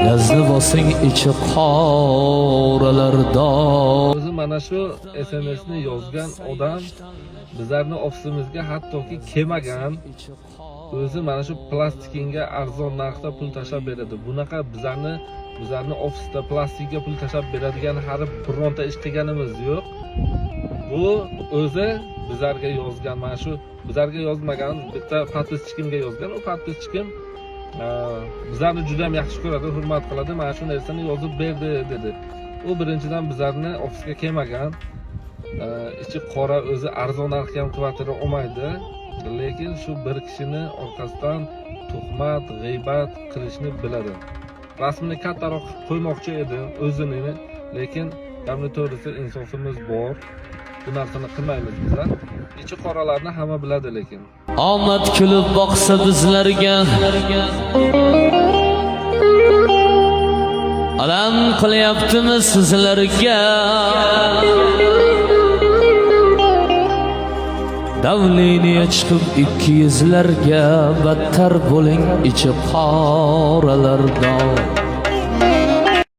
Yazni bosing ichi qoralarda. O'zi mana shu SMS'ni yozgan odam bizlarni ofisimizga hattoki kelmagan. O'zi mana shu plastikinga arzon narxda pul tashlab beradi. Bunaqa bizlarni ofisda plastikga pul tashlab beradigan hali bironta ish qilganimiz yo'q. Bu o'zi bizlarga yozgan, mana shu bizlarga yozmagan, bitta podpischikimga yozgan. U podpischkim bizlarni juda ham yaxshi ko'radi, hurmat qiladi. Mana shu narsani yozib berdi dedi. U birinchidan bizlarni ofisga kelmagan. Ichi qora, o'zi arzon narxga ham kvartira olmaydi. Lekin shu bir kishini orqasidan tuhmat, g'iybat qilishni biladi. Rasmini kattaroq qo'ymoqchi edi o'zini, lekin gapni to'g'risi insofimiz bor. Bu narsani qilmaymiz bizlar. Ichi qoralarni hamma biladi lekin. Omad kulib boqsa bizlarga, alam qilyaptimi sizlarga? Davliniya chiqib ikki yuzlarga, battar bo'ling ichi qoralardan.